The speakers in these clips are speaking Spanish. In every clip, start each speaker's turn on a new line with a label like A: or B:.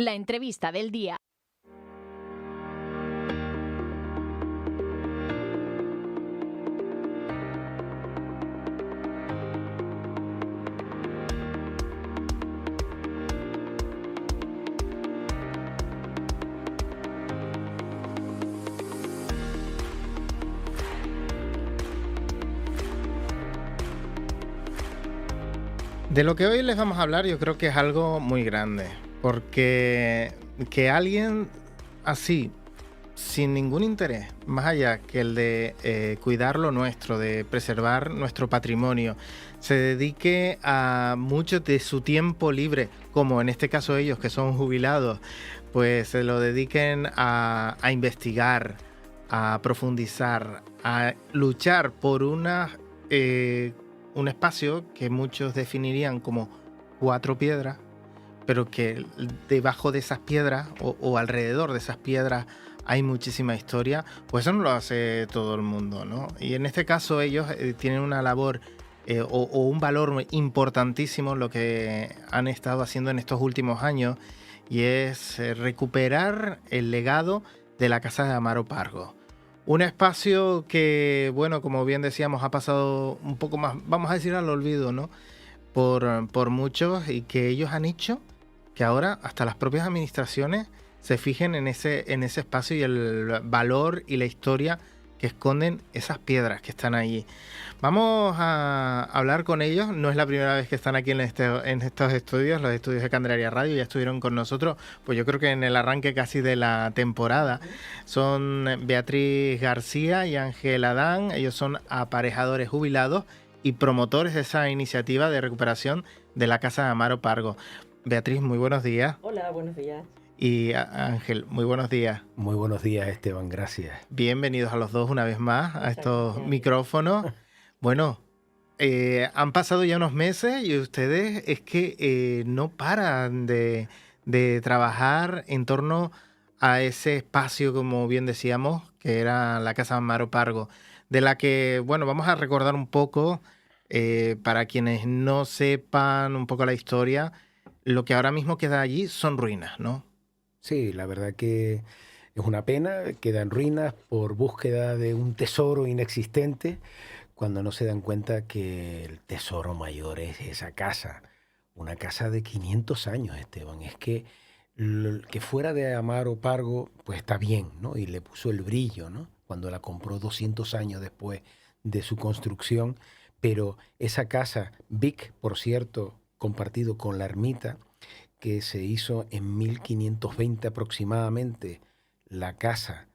A: La entrevista del día.
B: De lo que hoy les vamos a hablar yo creo que es algo muy grande, porque que alguien así, sin ningún interés, más allá que el de cuidar lo nuestro, de preservar nuestro patrimonio, se dedique a mucho de su tiempo libre, como en este caso ellos que son jubilados, pues se lo dediquen a investigar, a profundizar, a luchar por un espacio que muchos definirían como 4 piedras, pero que debajo de esas piedras o alrededor de esas piedras hay muchísima historia, pues eso no lo hace todo el mundo, ¿no? Y en este caso ellos tienen una labor o un valor importantísimo lo que han estado haciendo en estos últimos años, y es recuperar el legado de la Casa de Amaro Pargo. Un espacio que, bueno, como bien decíamos, ha pasado un poco más, vamos a decir, al olvido, ¿no? Por muchos, y que ellos han hecho que ahora hasta las propias administraciones se fijen en ese espacio y el valor y la historia que esconden esas piedras que están allí. Vamos a hablar con ellos. No es la primera vez que están aquí en estos estudios, los estudios de Candelaria Radio. Ya estuvieron con nosotros, pues yo creo que en el arranque casi de la temporada. Son Beatriz García y Ángel Adán. Ellos son aparejadores jubilados y promotores de esa iniciativa de recuperación de la Casa de Amaro Pargo. Beatriz, muy buenos días.
C: Hola, buenos días.
B: Y Ángel, muy buenos días.
D: Muy buenos días, Esteban, gracias.
B: Bienvenidos a los dos una vez más a estos
C: gracias.
B: micrófonos. Bueno, han pasado ya unos meses y ustedes es que no paran de trabajar en torno a ese espacio, como bien decíamos, que era la Casa Amaro Pargo, de la que, bueno, vamos a recordar un poco, para quienes no sepan un poco la historia. Lo que ahora mismo queda allí son ruinas, ¿no?
D: Sí, la verdad que es una pena, quedan ruinas por búsqueda de un tesoro inexistente, cuando no se dan cuenta que el tesoro mayor es esa casa, una casa de 500 años, Esteban. Es que que fuera de Amaro Pargo, pues está bien, ¿no? Y le puso el brillo, ¿no? Cuando la compró 200 años después de su construcción, pero esa casa, Vic, por cierto, compartido con la ermita, que se hizo en 1520 aproximadamente, la casa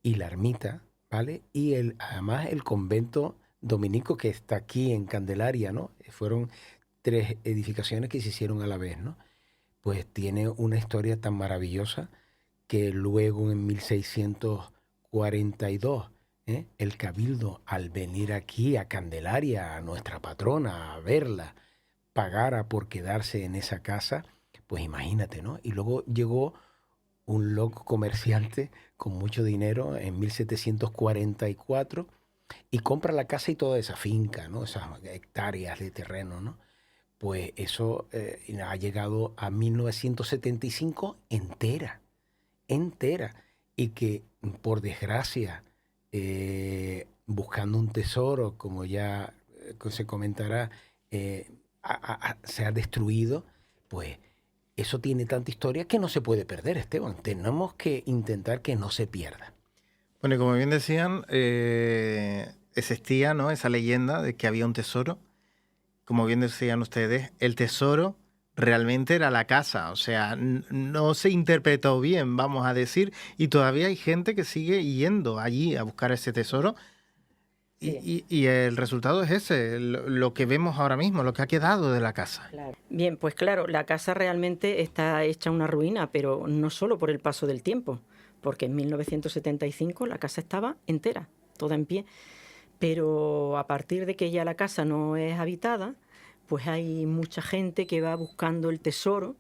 D: y la ermita, ¿vale? Y además el convento dominico que está aquí en Candelaria, ¿no? Fueron 3 edificaciones que se hicieron a la vez, ¿no? Pues tiene una historia tan maravillosa que luego en 1642, el cabildo, al venir aquí a Candelaria, a nuestra patrona, a verla, pagara por quedarse en esa casa. Pues imagínate, ¿no? Y luego llegó un loco comerciante con mucho dinero en 1744 y compra la casa y toda esa finca, ¿no? Esas hectáreas de terreno, ¿no? Pues eso ha llegado a 1975 entera. Y que, por desgracia, buscando un tesoro, como ya se comentará, se ha destruido, pues eso tiene tanta historia que no se puede perder, Esteban. Tenemos que intentar que no se pierda.
B: Bueno, y como bien decían, existía, ¿no?, esa leyenda de que había un tesoro. Como bien decían ustedes, el tesoro realmente era la casa. O sea, no se interpretó bien, vamos a decir, y todavía hay gente que sigue yendo allí a buscar ese tesoro.
C: Sí.
B: Y el resultado es ese, lo que vemos ahora mismo, lo que ha quedado de la casa.
C: Claro. Bien, pues claro, la casa realmente está hecha una ruina, pero no solo por el paso del tiempo, porque en 1975 la casa estaba entera, toda en pie. Pero a partir de que ya la casa no es habitada, pues hay mucha gente que va buscando el tesoro,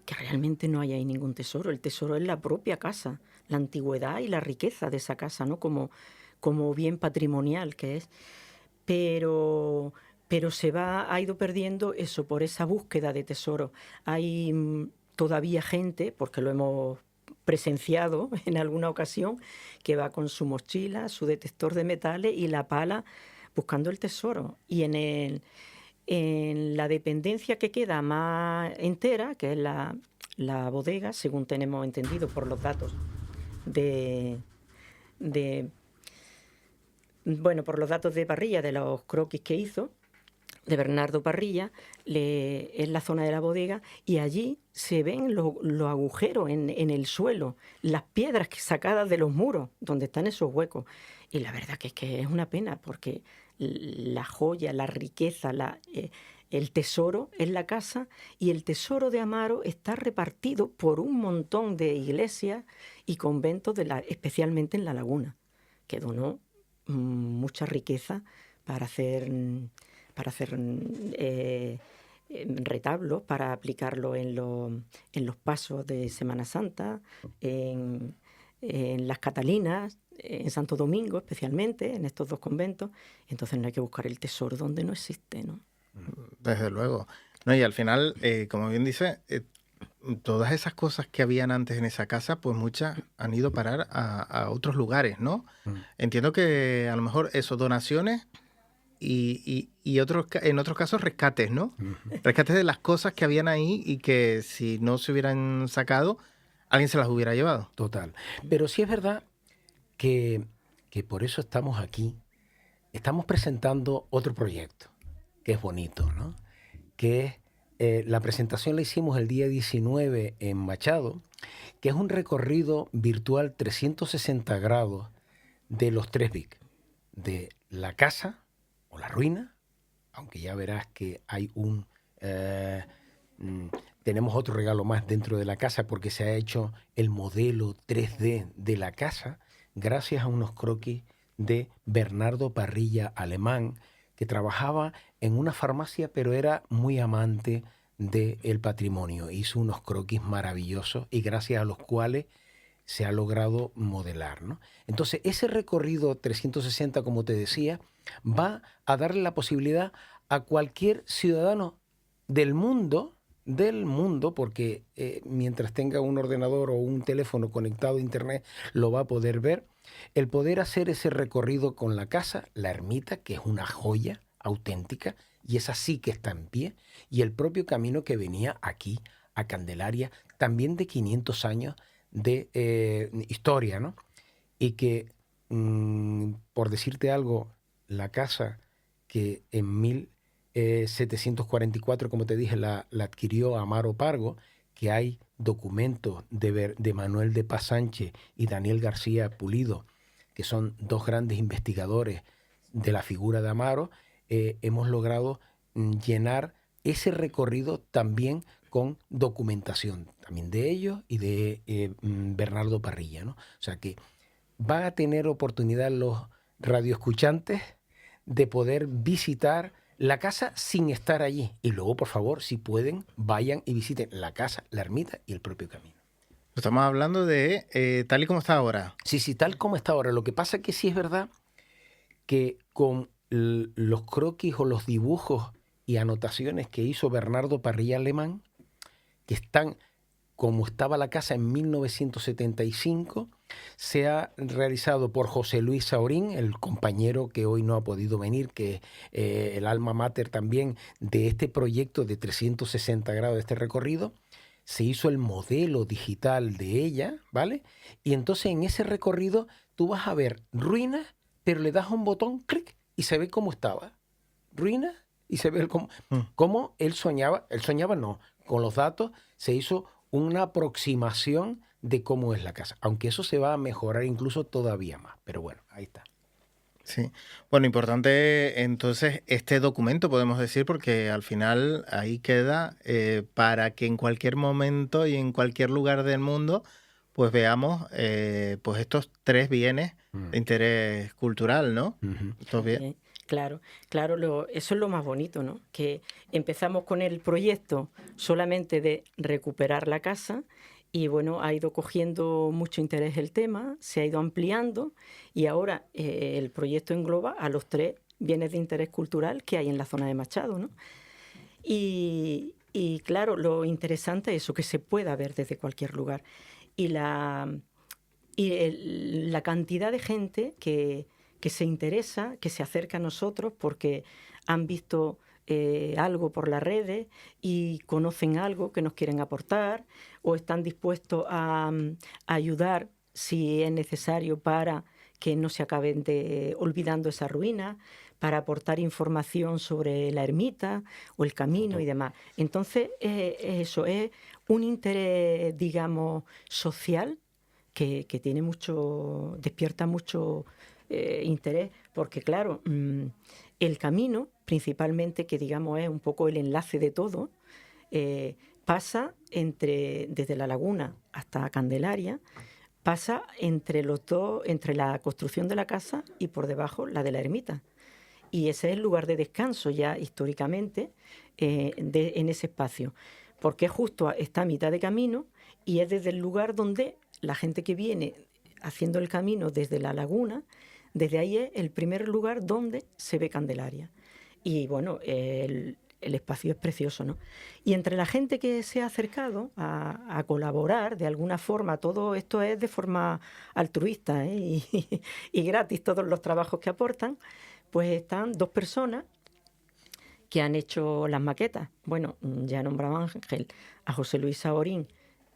C: que realmente no hay ahí ningún tesoro. El tesoro es la propia casa, la antigüedad y la riqueza de esa casa, ¿no? Como bien patrimonial que es. Pero ha ido perdiendo eso por esa búsqueda de tesoro. Hay todavía gente, porque lo hemos presenciado en alguna ocasión, que va con su mochila, su detector de metales y la pala buscando el tesoro. Y en la dependencia que queda más entera, que es la bodega, según tenemos entendido por los datos por los datos de Parrilla, de los croquis que hizo, de Bernardo Parrilla, es la zona de la bodega, y allí se ven los agujeros en el suelo, las piedras sacadas de los muros, donde están esos huecos. Y la verdad que es una pena, porque la joya, la riqueza, el tesoro es la casa, y el tesoro de Amaro está repartido por un montón de iglesias y conventos, especialmente en La Laguna, que donó mucha riqueza para hacer retablos, para aplicarlo en los pasos de Semana Santa, en las Catalinas, en Santo Domingo especialmente, en estos dos conventos. Entonces no hay que buscar el tesoro donde no existe, ¿no?
B: Desde luego. No, y al final, como bien dice, todas esas cosas que habían antes en esa casa, pues muchas han ido a parar a otros lugares, ¿no? Entiendo que a lo mejor eso, donaciones y en otros casos rescates, ¿no? Rescates de las cosas que habían ahí y que si no se hubieran sacado, alguien se las hubiera llevado.
D: Total. Pero sí es verdad que por eso estamos aquí. Estamos presentando otro proyecto, que es bonito, ¿no? Que es, la presentación la hicimos el día 19 en Machado, que es un recorrido virtual 360 grados de los 3 Vic, de la casa o la ruina, aunque ya verás que hay tenemos otro regalo más dentro de la casa, porque se ha hecho el modelo 3D de la casa gracias a unos croquis de Bernardo Parrilla Alemán, que trabajaba en una farmacia, pero era muy amante del patrimonio. Hizo unos croquis maravillosos y gracias a los cuales se ha logrado modelar, ¿no? Entonces, ese recorrido 360, como te decía, va a darle la posibilidad a cualquier ciudadano del mundo, porque mientras tenga un ordenador o un teléfono conectado a internet, lo va a poder ver, el poder hacer ese recorrido con la casa, la ermita, que es una joya auténtica, y esa sí que está en pie, y el propio camino que venía aquí a Candelaria, también de 500 años de historia, ¿no? Y que, por decirte algo, la casa que en 1744, como te dije, la adquirió Amaro Pargo, que hay documentos de Manuel de Paz Sánchez y Daniel García Pulido, que son dos grandes investigadores de la figura de Amaro, hemos logrado llenar ese recorrido también con documentación, también de ellos y de Bernardo Parrilla, ¿no? O sea que van a tener oportunidad los radioescuchantes de poder visitar la casa sin estar allí. Y luego, por favor, si pueden, vayan y visiten la casa, la ermita y el propio camino.
B: Estamos hablando de tal y como está ahora.
D: Sí, tal como está ahora. Lo que pasa es que sí es verdad que con los croquis o los dibujos y anotaciones que hizo Bernardo Parrilla Alemán, que están como estaba la casa en 1975, se ha realizado por José Luis Saurín, el compañero que hoy no ha podido venir, que es el alma mater también de este proyecto de 360 grados de este recorrido. Se hizo el modelo digital de ella, ¿vale? Y entonces en ese recorrido tú vas a ver ruinas, pero le das un botón, clic, y se ve cómo estaba. Ruinas, y se ve cómo él soñaba. Él soñaba no, con los datos se hizo una aproximación de cómo es la casa, aunque eso se va a mejorar incluso todavía más, pero bueno, ahí está.
B: Sí, bueno, importante entonces este documento, podemos decir, porque al final ahí queda para que en cualquier momento y en cualquier lugar del mundo pues veamos pues estos 3 bienes de interés cultural, ¿no? Estos bien.
C: Claro, eso es lo más bonito, ¿no? Que empezamos con el proyecto solamente de recuperar la casa y bueno, ha ido cogiendo mucho interés el tema, se ha ido ampliando y ahora el proyecto engloba a los 3 bienes de interés cultural que hay en la zona de Machado, ¿no? Y Y claro, lo interesante es eso, que se pueda ver desde cualquier lugar. Y la cantidad de gente que se interesa, que se acerca a nosotros porque han visto algo por las redes y conocen algo que nos quieren aportar o están dispuestos a ayudar si es necesario para que no se acaben olvidando esa ruina, para aportar información sobre la ermita o el camino y demás. Entonces, eso es un interés, digamos, social que tiene mucho, despierta mucho interés, porque claro, el camino, principalmente, que digamos es un poco el enlace de todo, pasa desde la laguna hasta Candelaria, pasa entre los dos, entre la construcción de la casa y por debajo la de la ermita. Y ese es el lugar de descanso ya históricamente en ese espacio, porque justo está a mitad de camino y es desde el lugar donde la gente que viene haciendo el camino desde la laguna, desde ahí es el primer lugar donde se ve Candelaria. Y bueno, el espacio es precioso, ¿no? Y entre la gente que se ha acercado a colaborar de alguna forma, todo esto es de forma altruista, ¿eh? y gratis todos los trabajos que aportan, pues están 2 personas que han hecho las maquetas. Bueno, ya nombraba Ángel a José Luis Saorín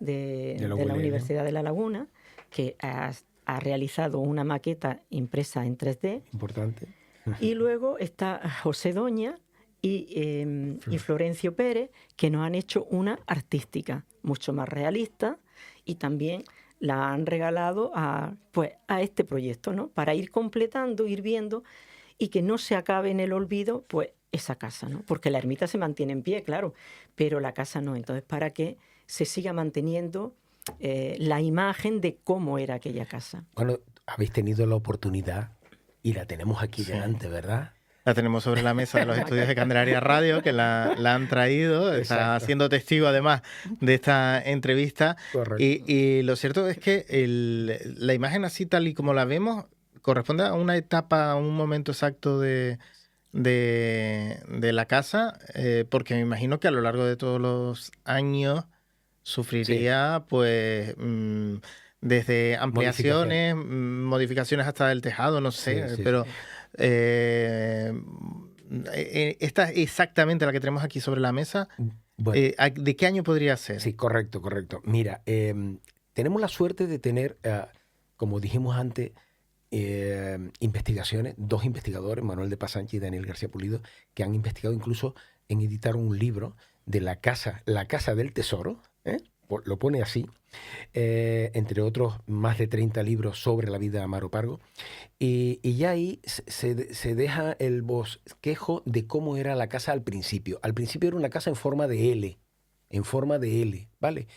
C: de la Universidad de La Laguna, que ha realizado una maqueta impresa en 3D.
D: Importante.
C: Y luego está José Doña y Florencio Pérez, que nos han hecho una artística mucho más realista y también la han regalado a este proyecto, ¿no? Para ir completando, ir viendo y que no se acabe en el olvido, pues, esa casa, ¿no? Porque la ermita se mantiene en pie, claro, pero la casa no. Entonces, para que se siga manteniendo la imagen de cómo era aquella casa.
D: Bueno, habéis tenido la oportunidad y la tenemos aquí delante, ¿verdad?
B: La tenemos sobre la mesa de los estudios de Candelaria Radio, que la han traído, está siendo testigo además de esta entrevista.
D: Correcto.
B: Y lo cierto es que la imagen así tal y como la vemos corresponde a una etapa, a un momento exacto de la casa, porque me imagino que a lo largo de todos los años sufriría pues desde ampliaciones, modificaciones hasta el tejado, no sé, pero... esta es exactamente la que tenemos aquí sobre la mesa.
D: Bueno,
B: ¿de qué año podría ser?
D: Sí, correcto. Mira, tenemos la suerte de tener, como dijimos antes, investigaciones, 2 investigadores, Manuel de Paz Sánchez y Daniel García Pulido, que han investigado incluso en editar un libro de la casa del tesoro, lo pone así, entre otros más de 30 libros sobre la vida de Amaro Pargo, y ya ahí se deja el bosquejo de cómo era la casa al principio. Al principio era una casa en forma de L, ¿vale?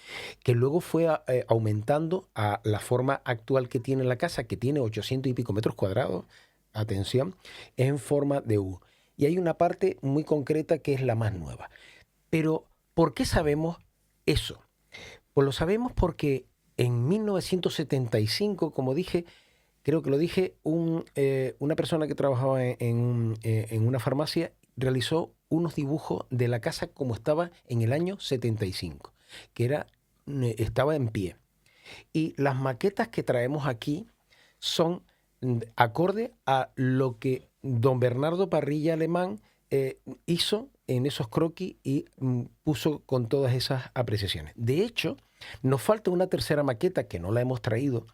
D: Que luego fue aumentando a la forma actual que tiene la casa, que tiene 800 y pico metros cuadrados, atención, en forma de U. Y hay una parte muy concreta que es la más nueva. Pero, ¿por qué sabemos eso? Pues lo sabemos porque en 1975, como dije, creo que lo dije, una persona que trabajaba en una farmacia realizó unos dibujos de la casa como estaba en el año 75, que estaba en pie. Y las maquetas que traemos aquí son acorde a lo que don Bernardo Parrilla Alemán hizo en esos croquis y puso con todas esas apreciaciones. De hecho, nos falta una tercera maqueta que no la hemos traído,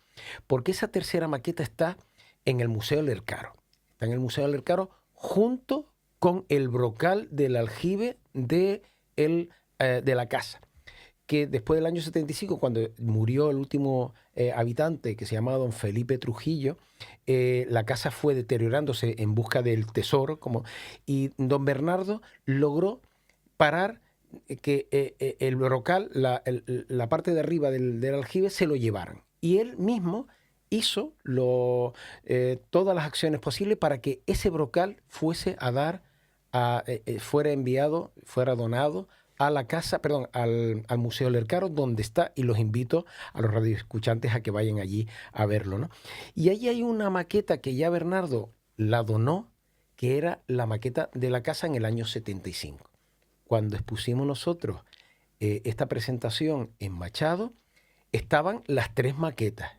D: porque esa tercera maqueta está en el Museo Lercaro. Está en el Museo Lercaro junto con el brocal del aljibe de la casa, que después del año 75, cuando murió el último habitante, que se llamaba don Felipe Trujillo, la casa fue deteriorándose en busca del tesoro, y don Bernardo logró parar que el brocal, la parte de arriba del aljibe, se lo llevaran. Y él mismo hizo todas las acciones posibles para que ese brocal fuese a dar, fuera enviado, fuera donado a la casa, perdón, al Museo Lercaro, donde está, y los invito a los radioescuchantes a que vayan allí a verlo, ¿no? Y allí hay una maqueta que ya Bernardo la donó, que era la maqueta de la casa en el año 75. cuando expusimos nosotros esta presentación en Machado, estaban las 3 maquetas.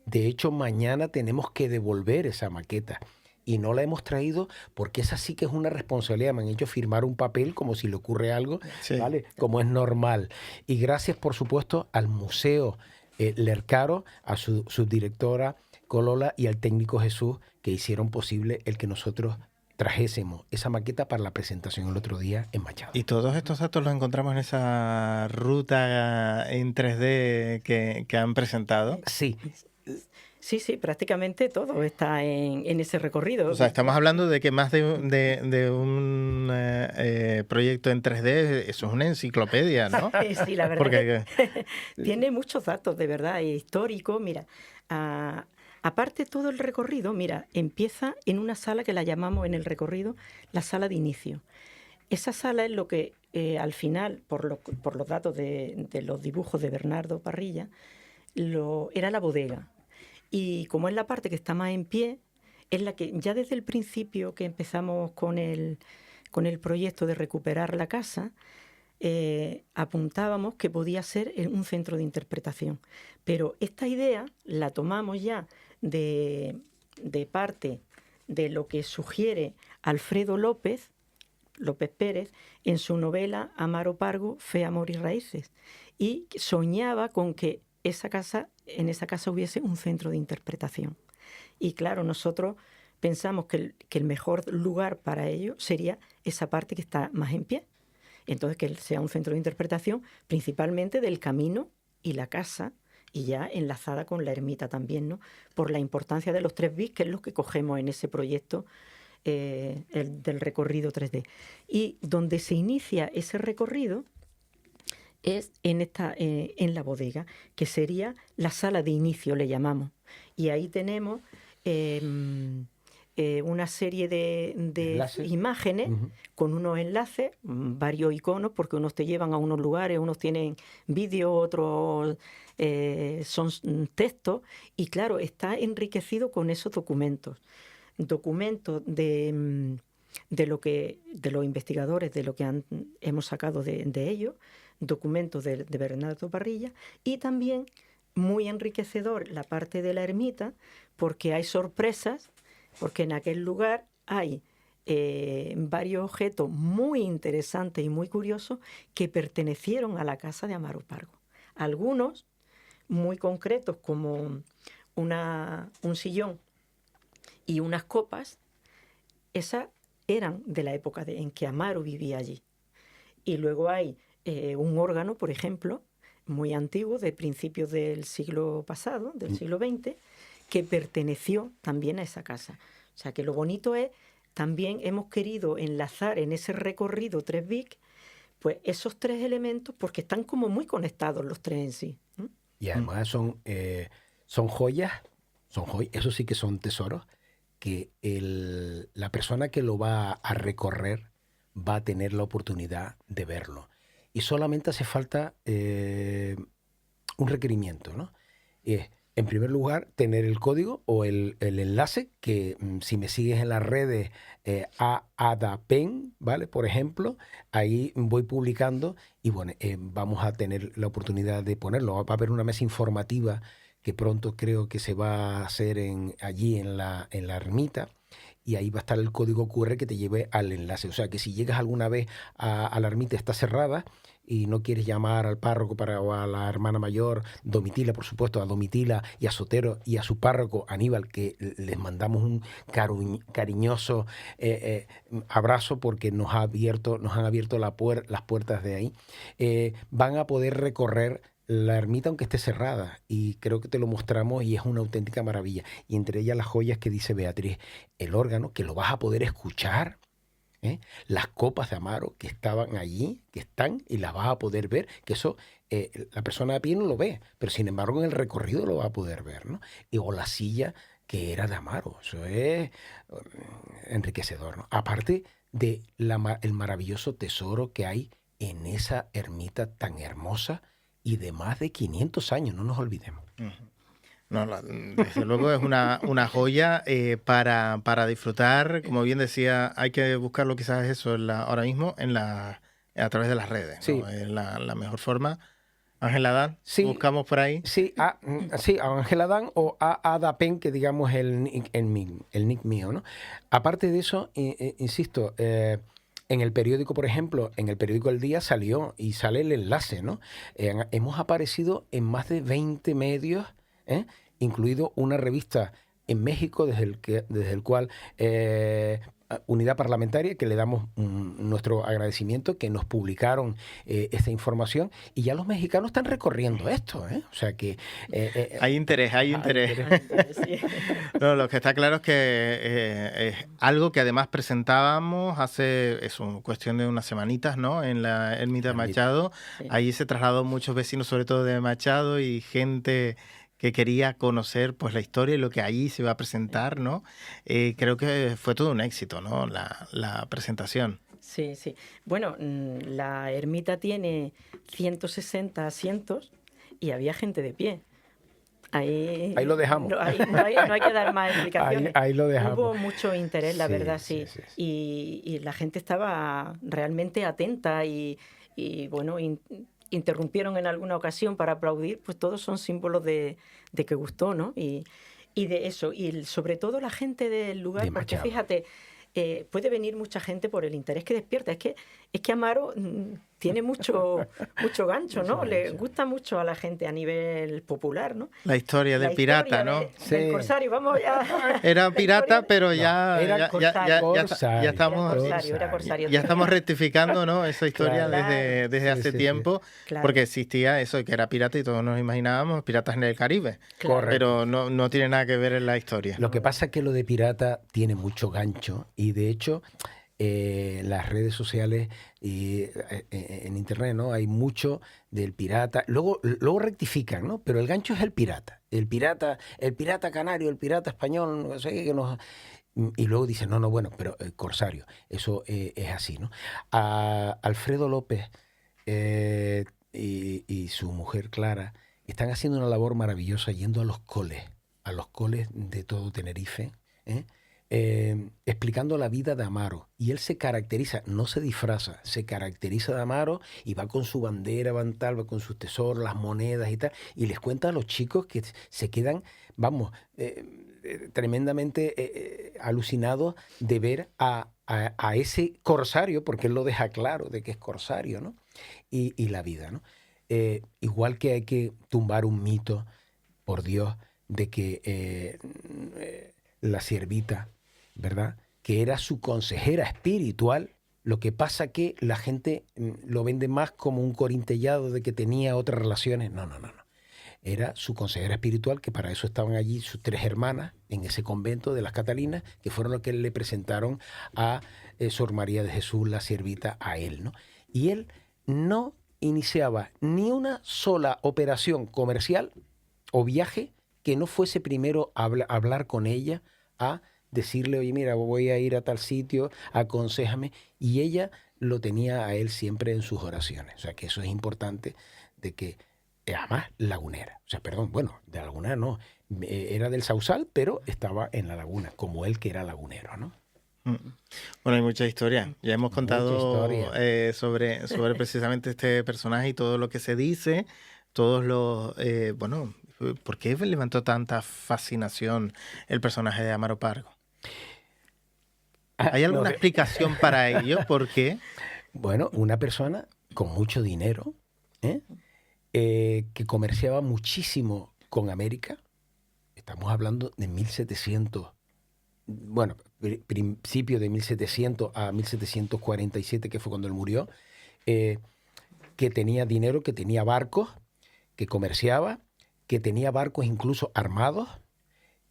D: De hecho, mañana tenemos que devolver esa maqueta. Y no la hemos traído porque esa sí que es una responsabilidad. Me han hecho firmar un papel como si le ocurre algo, sí, ¿vale? Como es normal. Y gracias, por supuesto, al Museo Lercaro, a su subdirectora Colola y al técnico Jesús, que hicieron posible el que nosotros trajésemos esa maqueta para la presentación el otro día en Machado.
B: ¿Y todos estos datos los encontramos en esa ruta en 3D que han presentado?
D: Sí.
C: Sí, prácticamente todo está en ese recorrido.
B: O sea, estamos hablando de que más de un proyecto en 3D, eso es una enciclopedia, ¿no?
C: Sí, la verdad. Porque tiene muchos datos, de verdad, históricos. Mira, aparte todo el recorrido, mira, empieza en una sala que la llamamos en el recorrido la sala de inicio. Esa sala es lo que al final, por los datos de los dibujos de Bernardo Parrilla, era la bodega. Y como es la parte que está más en pie, es la que ya desde el principio que empezamos con el proyecto de recuperar la casa, apuntábamos que podía ser un centro de interpretación. Pero esta idea la tomamos ya de parte de lo que sugiere Alfredo López Pérez en su novela Amaro Pargo, Fe, Amor y Raíces. Y soñaba con que en esa casa hubiese un centro de interpretación. Y claro, nosotros pensamos que el mejor lugar para ello sería esa parte que está más en pie. Entonces, que sea un centro de interpretación principalmente del camino y la casa, y ya enlazada con la ermita también, ¿no? Por la importancia de los 3 bits, que es lo que cogemos en ese proyecto del recorrido 3D. Y donde se inicia ese recorrido es en la bodega, que sería la sala de inicio, le llamamos. Y ahí tenemos una serie de imágenes con unos enlaces, varios iconos, porque unos te llevan a unos lugares, unos tienen vídeos, otros son textos, y claro, está enriquecido con esos documentos de los investigadores, de lo que hemos sacado de ellos, documentos de Bernardo Parrilla, y también muy enriquecedor la parte de la ermita, porque hay sorpresas, porque en aquel lugar hay varios objetos muy interesantes y muy curiosos que pertenecieron a la casa de Amaro Pargo. Algunos muy concretos, como un sillón y unas copas, esas eran de la época en que Amaro vivía allí. Y luego hay un órgano, por ejemplo, muy antiguo, de principios del siglo pasado, del siglo XX, que perteneció también a esa casa. O sea que lo bonito es, también hemos querido enlazar en ese recorrido 3 bits, pues esos 3 elementos, porque están como muy conectados los 3 en sí.
D: Y además son joyas, eso sí que son tesoros, que la persona que lo va a recorrer va a tener la oportunidad de verlo. Y solamente hace falta un requerimiento, ¿no? En primer lugar, tener el código o el enlace, que si me sigues en las redes, ADAPEN, ¿vale? Por ejemplo, ahí voy publicando y bueno, vamos a tener la oportunidad de ponerlo. Va a haber una mesa informativa que pronto creo que se va a hacer allí en la ermita, y ahí va a estar el código QR que te lleve al enlace. O sea que si llegas alguna vez a la ermita, está cerrada, y no quieres llamar al párroco o a la hermana mayor, Domitila, por supuesto, a Domitila y a Sotero y a su párroco Aníbal, que les mandamos un cariñoso abrazo, porque nos han abierto las puertas de ahí, van a poder recorrer la ermita aunque esté cerrada, y creo que te lo mostramos y es una auténtica maravilla. Y entre ellas las joyas que dice Beatriz, el órgano, que lo vas a poder escuchar, las copas de Amaro que estaban allí, que están, y las vas a poder ver, que eso la persona de a pie no lo ve, pero sin embargo en el recorrido lo va a poder ver, ¿no? O la silla que era de Amaro, eso es enriquecedor, ¿no? Aparte de el maravilloso tesoro que hay en esa ermita tan hermosa y de más de 500 años, no nos olvidemos.
B: No, desde luego es una joya para disfrutar. Como bien decía, hay que buscarlo quizás eso ahora mismo en las a través de las redes, ¿no?
D: Sí.
B: Es la mejor forma. Ángel Adán,
D: Sí.
B: buscamos por ahí.
D: Sí, a Ángel Adán o a Ada Pen, que digamos el nick mío, ¿no? Aparte de eso, insisto, en el periódico, por ejemplo, en el periódico El Día salió y sale el enlace, ¿no? Hemos aparecido en más de 20 medios, incluido una revista en México, desde el cual Unidad Parlamentaria, que le damos nuestro agradecimiento, que nos publicaron esta información, y ya los mexicanos están recorriendo esto, ¿eh? O sea que...
B: hay interés.
C: Sí.
B: No, lo que está claro es que es algo que además presentábamos hace cuestión de unas semanitas, ¿no? En la ermita de Machado.
C: Sí.
B: Ahí se trasladó muchos vecinos, sobre todo de Machado, y gente que quería conocer pues la historia y lo que allí se va a presentar, ¿no? Creo que fue todo un éxito, ¿no? La presentación.
C: Sí, sí. Bueno, la ermita tiene 160 asientos y había gente de pie. Ahí
D: lo dejamos.
C: No hay que dar más explicaciones.
D: Ahí lo dejamos.
C: Hubo mucho interés, la verdad, sí.
D: Sí.
C: Y la gente estaba realmente atenta y bueno, interrumpieron en alguna ocasión para aplaudir, pues todos son símbolos de que gustó, ¿no? Y de eso, y sobre todo la gente del lugar, porque fíjate, puede venir mucha gente por el interés que despierta. Es que Amaro tiene mucho gancho, ¿no? Le gusta mucho a la gente a nivel popular, ¿no?
B: La historia del pirata, ¿no?
C: Del corsario, vamos ya.
B: Era pirata, pero ya,
C: era corsario.
B: ya estamos rectificando, ¿no? Esa historia desde hace tiempo, porque existía eso, que era pirata y todos nos imaginábamos piratas en el Caribe.
D: Correcto.
B: Pero no tiene nada que ver en la historia.
D: Lo que pasa es que lo de pirata tiene mucho gancho y de hecho las redes sociales y en internet, ¿no? Hay mucho del pirata. Luego rectifican, ¿no? Pero el gancho es el pirata canario, el pirata español, no sé qué nos... Y luego dicen, no, bueno, pero corsario, eso es así, ¿no? A Alfredo López y su mujer Clara están haciendo una labor maravillosa yendo a los coles de todo Tenerife, explicando la vida de Amaro. Y él se caracteriza, no se disfraza, se caracteriza de Amaro y va con su bandera, va con sus tesoros, las monedas y tal, y les cuenta a los chicos que se quedan, tremendamente alucinados de ver a ese corsario, porque él lo deja claro de que es corsario, ¿no? Y la vida, ¿no? Igual que hay que tumbar un mito, por Dios, de que la siervita, ¿verdad?, que era su consejera espiritual. Lo que pasa que la gente lo vende más como un corintellado de que tenía otras relaciones. No. Era su consejera espiritual, que para eso estaban allí sus 3 hermanas en ese convento de las Catalinas, que fueron los que le presentaron a Sor María de Jesús, la siervita, a él, ¿no? Y él no iniciaba ni una sola operación comercial o viaje que no fuese primero a hablar con ella, a decirle, oye, mira, voy a ir a tal sitio, aconséjame. Y ella lo tenía a él siempre en sus oraciones. O sea, que eso es importante, de que, además, lagunera. O sea, perdón, bueno, de lagunera no. Era del Sausal, pero estaba en la laguna, como él que era lagunero, ¿no?
B: Bueno, hay mucha historia. Ya hemos contado sobre precisamente este personaje y todo lo que se dice, todos los... ¿por qué levantó tanta fascinación el personaje de Amaro Pargo? ¿Hay alguna explicación para ello? ¿Por qué?
D: Bueno, una persona con mucho dinero, que comerciaba muchísimo con América. Estamos hablando de 1700, bueno, principio de 1700 a 1747, que fue cuando él murió, que tenía dinero, que tenía barcos, que comerciaba, que tenía barcos incluso armados,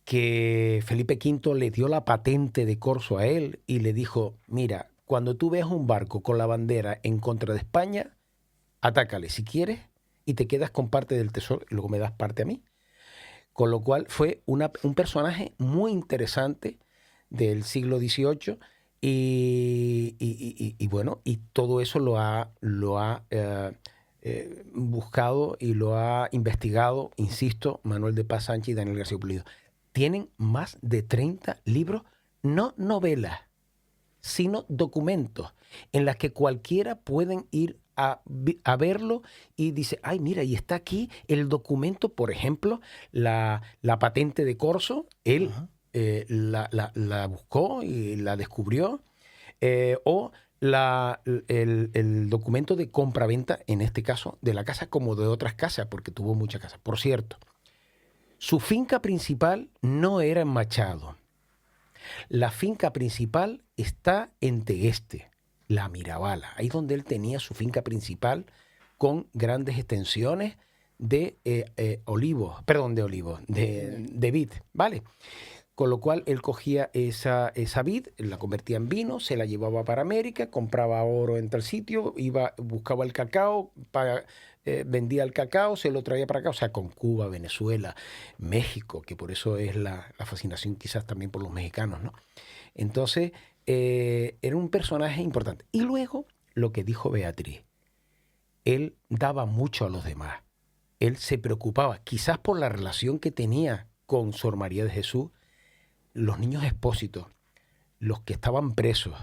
D: que Felipe V le dio la patente de corso a él y le dijo, mira, cuando tú veas un barco con la bandera en contra de España, atácale si quieres y te quedas con parte del tesoro y luego me das parte a mí. Con lo cual fue un personaje muy interesante del siglo XVIII y bueno, y todo eso lo ha buscado y lo ha investigado, insisto, Manuel de Paz Sánchez y Daniel García Pulido. Tienen más de 30 libros, no novelas, sino documentos en las que cualquiera pueden ir a verlo y dice, ay, mira, y está aquí el documento, por ejemplo, la patente de corso, él la buscó y la descubrió, o el documento de compraventa, en este caso, de la casa como de otras casas, porque tuvo muchas casas. Por cierto, su finca principal no era en Machado. La finca principal está en Tegueste, La Mirabala, ahí donde él tenía su finca principal con grandes extensiones de de vid, ¿vale? Con lo cual él cogía esa vid, la convertía en vino, se la llevaba para América, compraba oro en tal sitio, buscaba el cacao, vendía el cacao, se lo traía para acá, o sea, con Cuba, Venezuela, México, que por eso es la fascinación quizás también por los mexicanos, ¿no? Entonces, era un personaje importante. Y luego, lo que dijo Beatriz, él daba mucho a los demás. Él se preocupaba, quizás por la relación que tenía con Sor María de Jesús, los niños expósitos, los que estaban presos,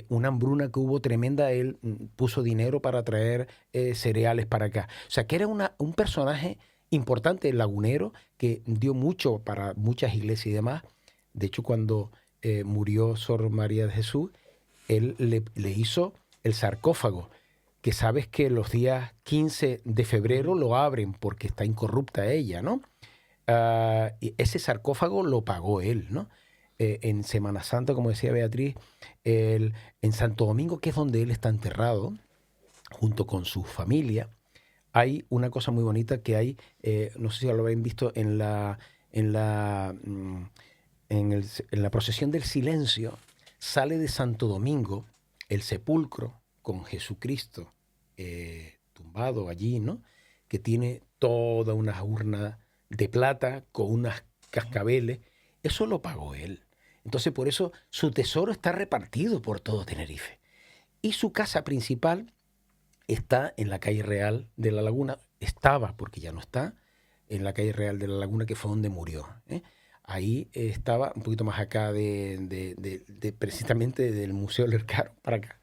D: una hambruna que hubo tremenda, él puso dinero para traer cereales para acá. O sea, que era un personaje importante, el lagunero, que dio mucho para muchas iglesias y demás. De hecho, cuando murió Sor María de Jesús, él le hizo el sarcófago, que sabes que los días 15 de febrero lo abren porque está incorrupta ella, ¿no? Y ese sarcófago lo pagó él, ¿no? En Semana Santa, como decía Beatriz, en Santo Domingo, que es donde él está enterrado, junto con su familia, hay una cosa muy bonita que hay, no sé si lo habéis visto en la procesión del silencio, sale de Santo Domingo el sepulcro con Jesucristo tumbado allí, ¿no? Que tiene toda una urna de plata con unas cascabeles. Eso lo pagó él. Entonces, por eso su tesoro está repartido por todo Tenerife. Y su casa principal está en la calle Real de la Laguna. Estaba, porque ya no está, en la calle Real de la Laguna, que fue donde murió, ¿eh? Ahí estaba, un poquito más acá precisamente del Museo Lercaro, para acá.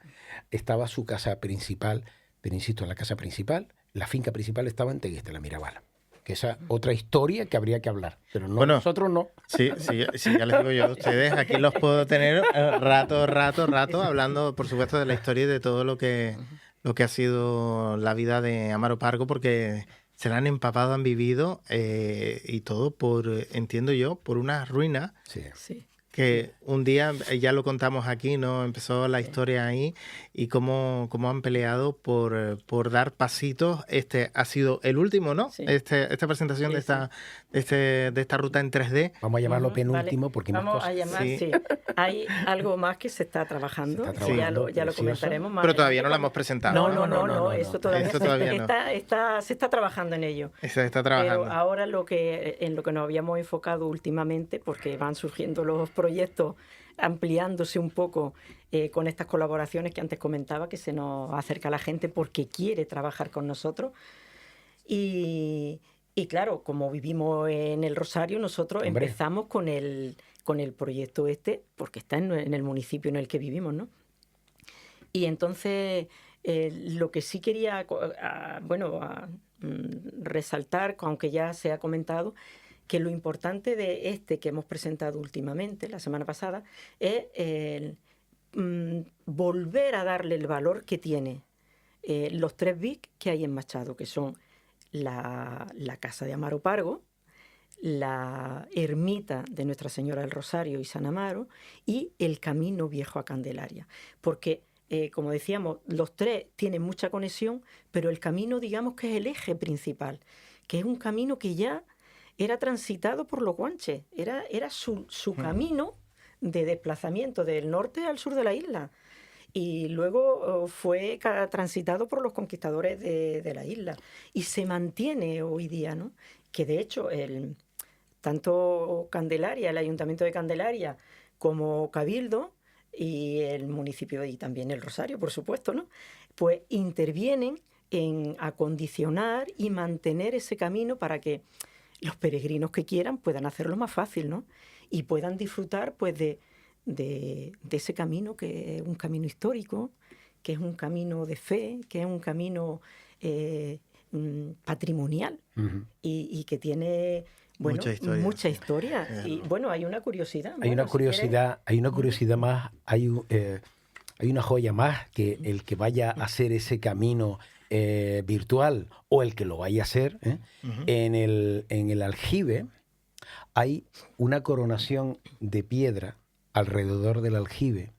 D: Estaba su casa principal, pero insisto, la casa principal, la finca principal estaba en Tegueste, La Mirabala. Que esa otra historia que habría que hablar, pero no, bueno, nosotros no.
B: Sí, ya les digo yo a ustedes, aquí los puedo tener rato, hablando, por supuesto, de la historia y de todo lo que ha sido la vida de Amaro Pargo, porque se la han empapado, han vivido, y todo entiendo yo, por una ruina.
C: Sí.
B: Que un día, ya lo contamos aquí, ¿no? Empezó la historia ahí y cómo han peleado por dar pasitos. Este ha sido el último, ¿no? Sí. Esta presentación de esta ruta en 3D.
D: Vamos a llamarlo penúltimo, vale. Porque
C: vamos a llamar, sí. Hay algo más que se está trabajando. Ya lo comentaremos más.
B: Pero todavía no lo hemos presentado.
C: No, eso todavía
B: no.
C: Se está trabajando en ello.
B: Se está trabajando.
C: Pero ahora en lo que nos habíamos enfocado últimamente, porque van surgiendo los proyectos ampliándose un poco con estas colaboraciones que antes comentaba, que se nos acerca la gente porque quiere trabajar con nosotros. Y claro, como vivimos en el Rosario, nosotros empezamos con el proyecto porque está en el municipio en el que vivimos, ¿no? Y entonces lo que sí quería resaltar, aunque ya se ha comentado, que lo importante de que hemos presentado últimamente, la semana pasada, es volver a darle el valor que tiene los 3 BIC que hay en Machado, que son la casa de Amaro Pargo, la ermita de Nuestra Señora del Rosario y San Amaro y el camino viejo a Candelaria. Porque, como decíamos, los 3 tienen mucha conexión, pero el camino, digamos que es el eje principal, que es un camino que ya era transitado por los guanches, era su camino de desplazamiento del norte al sur de la isla. Y luego fue transitado por los conquistadores de la isla. Y se mantiene hoy día, ¿no? Que de hecho, tanto Candelaria, el Ayuntamiento de Candelaria, como Cabildo, y el municipio y también el Rosario, por supuesto, ¿no? Pues intervienen en acondicionar y mantener ese camino para que los peregrinos que quieran puedan hacerlo más fácil, ¿no? Y puedan disfrutar pues de de ese camino, que es un camino histórico, que es un camino de fe, que es un camino patrimonial y que tiene... Bueno, mucha historia. Y bueno, hay una curiosidad.
D: Hay una curiosidad más, hay una joya más, que el que vaya a hacer ese camino virtual o el que lo vaya a hacer, en el aljibe hay una coronación de piedra alrededor del aljibe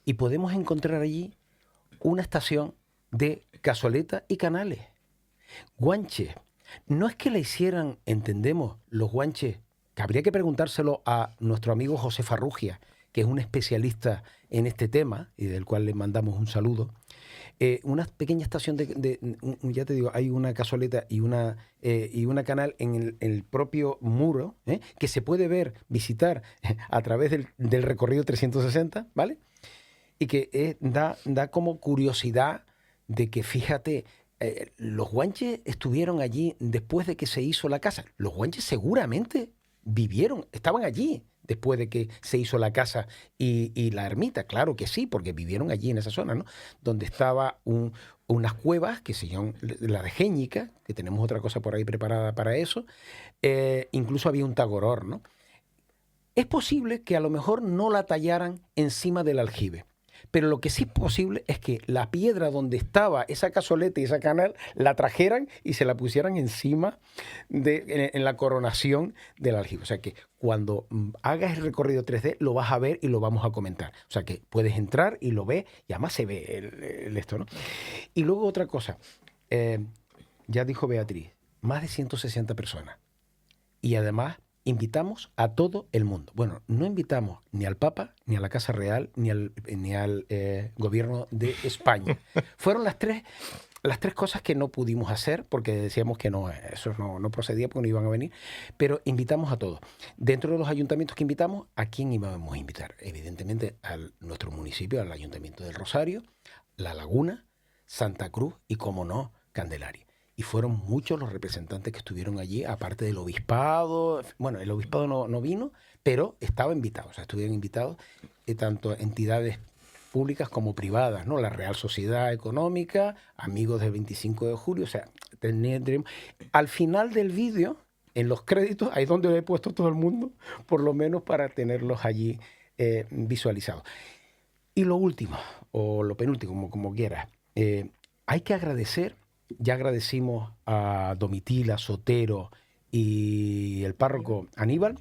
D: y podemos encontrar allí una estación de cazoleta y canales. Guanches. No es que la hicieran, entendemos, los guanches, que habría que preguntárselo a nuestro amigo José Farrugia, que es un especialista en este tema y del cual le mandamos un saludo. Una pequeña estación ya te digo, hay una cazoleta y una canal en el propio muro, que se puede visitar a través del recorrido 360, ¿vale? Y que da como curiosidad de que, fíjate, los guanches estuvieron allí después de que se hizo la casa. Los guanches seguramente estaban allí después de que se hizo la casa y la ermita. Claro que sí, porque vivieron allí en esa zona, ¿no? Donde estaba unas cuevas, que se llaman la de Géñica, que tenemos otra cosa por ahí preparada para eso. Incluso había un tagoror, ¿no? Es posible que a lo mejor no la tallaran encima del aljibe. Pero lo que sí es posible es que la piedra donde estaba esa cazoleta y esa canal la trajeran y se la pusieran encima en la coronación del aljibe. O sea que cuando hagas el recorrido 3D lo vas a ver y lo vamos a comentar. O sea que puedes entrar y lo ves y además se ve esto, ¿no? Y luego otra cosa. Ya dijo Beatriz, más de 160 personas. Y además invitamos a todo el mundo. Bueno, no invitamos ni al Papa, ni a la Casa Real, ni al gobierno de España. Fueron las tres cosas que no pudimos hacer porque decíamos que eso no procedía porque no iban a venir, pero invitamos a todos. Dentro de los ayuntamientos que invitamos, ¿a quién íbamos a invitar? Evidentemente a nuestro municipio, al Ayuntamiento del Rosario, La Laguna, Santa Cruz y, como no, Candelaria. Y fueron muchos los representantes que estuvieron allí, aparte del obispado. Bueno, el obispado no vino, pero estaba invitado. O sea, estuvieron invitados tanto entidades públicas como privadas, ¿no? La Real Sociedad Económica, amigos del 25 de julio. O sea, al final del vídeo, en los créditos, ahí es donde he puesto todo el mundo, por lo menos para tenerlos allí visualizados. Y lo último, o lo penúltimo, como quieras, hay que agradecer. Ya agradecimos a Domitila, Sotero y el párroco Aníbal,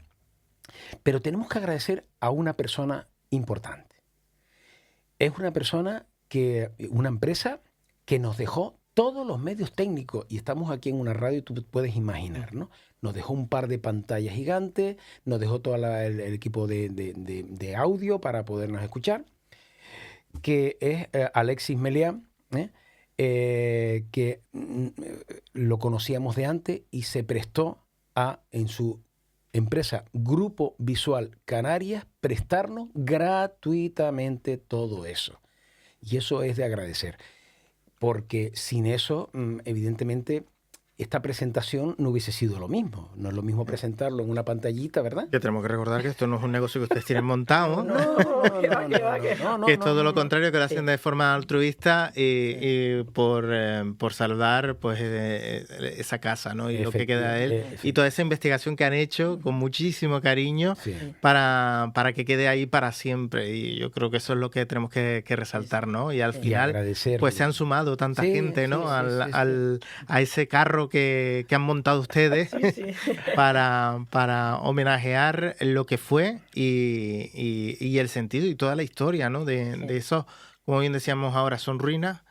D: pero tenemos que agradecer a una persona importante. Es una empresa que nos dejó todos los medios técnicos, y estamos aquí en una radio, tú puedes imaginar, ¿no? Nos dejó un par de pantallas gigantes, nos dejó todo el equipo de audio para podernos escuchar, que es Alexis Melián, que lo conocíamos de antes y se prestó en su empresa Grupo Visual Canarias, prestarnos gratuitamente todo eso. Y eso es de agradecer, porque sin eso, evidentemente, esta presentación no hubiese sido lo mismo. No es lo mismo presentarlo en una pantallita, ¿verdad?
B: Que tenemos que recordar que esto no es un negocio que ustedes tienen montado.
C: No,
B: que es todo lo contrario, que lo hacen de forma altruista y por salvar pues esa casa, ¿no? Y lo que queda de él. Y toda esa investigación que han hecho con muchísimo cariño para que quede ahí para siempre. Y yo creo que eso es lo que tenemos que resaltar, ¿no? Y al final pues se han sumado tanta gente, ¿no? A ese carro que han montado ustedes para homenajear lo que fue y el sentido y toda la historia, ¿no? De eso, como bien decíamos ahora, son ruinas,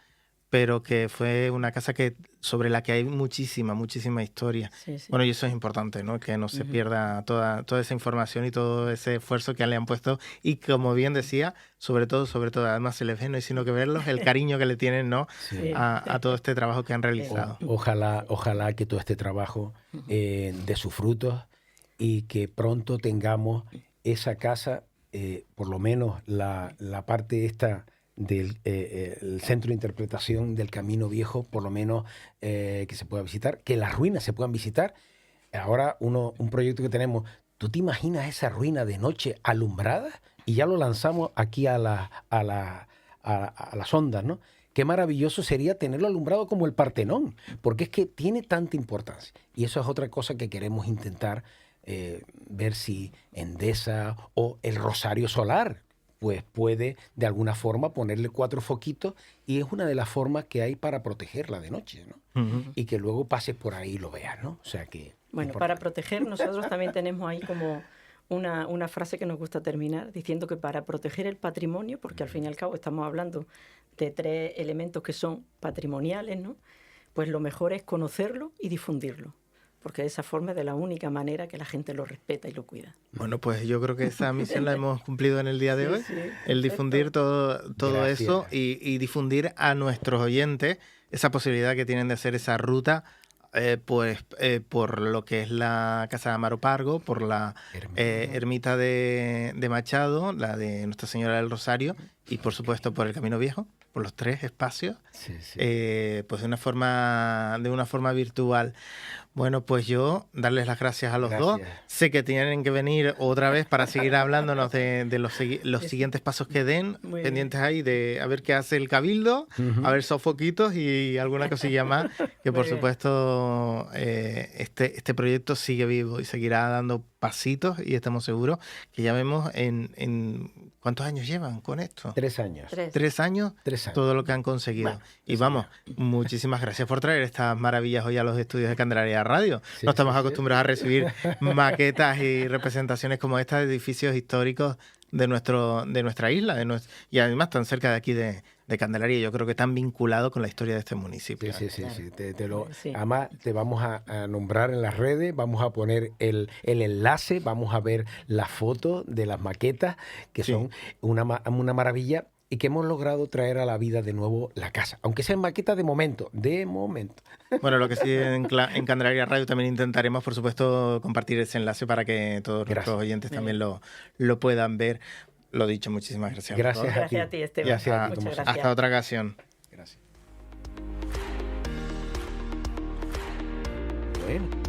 B: pero que fue una casa sobre la que hay muchísima historia. Bueno, y eso es importante, ¿no? Que no se pierda toda esa información y todo ese esfuerzo que le han puesto. Y como bien decía, sobre todo, además se les ve, no hay sino que verlos, el cariño que le tienen, ¿no? A todo este trabajo que han realizado.
D: Ojalá que todo este trabajo dé sus frutos y que pronto tengamos esa casa, por lo menos la parte esta del el centro de interpretación del Camino Viejo, por lo menos que se pueda visitar, que las ruinas se puedan visitar. Ahora un proyecto que tenemos, ¿tú te imaginas esa ruina de noche alumbrada? y ya lo lanzamos aquí a las ondas, ¿no? Qué maravilloso sería tenerlo alumbrado como el Partenón, porque es que tiene tanta importancia. Y eso es otra cosa que queremos intentar ver si Endesa o el Rosario Solar pues puede de alguna forma ponerle 4 foquitos, y es una de las formas que hay para protegerla de noche, ¿no? Y que luego pases por ahí y lo veas, ¿no? O sea que...
C: Bueno, para proteger nosotros también tenemos ahí como una frase que nos gusta terminar diciendo que para proteger el patrimonio, porque al fin y al cabo estamos hablando de 3 elementos que son patrimoniales, ¿no? Pues lo mejor es conocerlo y difundirlo, porque de esa forma es de la única manera que la gente lo respeta y lo cuida.
B: Bueno, pues yo creo que esa misión la hemos cumplido en el día de hoy,
C: Sí,
B: el difundir todo
D: Gracias.
B: eso y difundir a nuestros oyentes esa posibilidad que tienen de hacer esa ruta, por lo que es la Casa de Amaro Pargo, por la ermita de Machado, la de Nuestra Señora del Rosario, y por supuesto por el Camino Viejo, por los 3 espacios,
D: Sí, sí.
B: pues de una forma virtual. Bueno, pues yo darles las gracias a los dos. Sé que tienen que venir otra vez para seguir hablándonos de los siguientes pasos que den,
C: Muy
B: pendientes ahí de a ver qué hace el Cabildo, a ver esos foquitos y alguna cosilla más, que por
C: Muy bien.
B: supuesto este proyecto sigue vivo y seguirá dando pasitos, y estamos seguros que ya vemos en ¿cuántos años llevan con esto?
D: 3 años.
C: 3.
B: 3 años,
D: 3 años.
B: todo lo que han conseguido.
C: Bueno,
B: y vamos, muchísimas gracias por traer estas maravillas hoy a los estudios de Candelaria Radio.
D: Sí,
B: No estamos
D: sí, sí.
B: acostumbrados a recibir maquetas y representaciones como estas de edificios históricos de nuestra isla, y además tan cerca de aquí de Candelaria. Yo creo que tan vinculado con la historia de este municipio.
D: Sí.
C: Sí.
D: Además, te vamos a nombrar en las redes, vamos a poner el enlace, vamos a ver las fotos de las maquetas, que
B: Sí.
D: son una maravilla, y que hemos logrado traer a la vida de nuevo la casa, aunque sea en maqueta de momento.
B: Bueno, lo que sí en Candelaria Radio también intentaremos, por supuesto, compartir ese enlace para que todos nuestros oyentes también lo puedan ver. Lo dicho, muchísimas gracias.
D: Gracias a ti.
C: Gracias a ti, Esteban.
B: Y hasta,
C: Muchas gracias.
B: hasta otra ocasión.
D: Gracias. Bueno.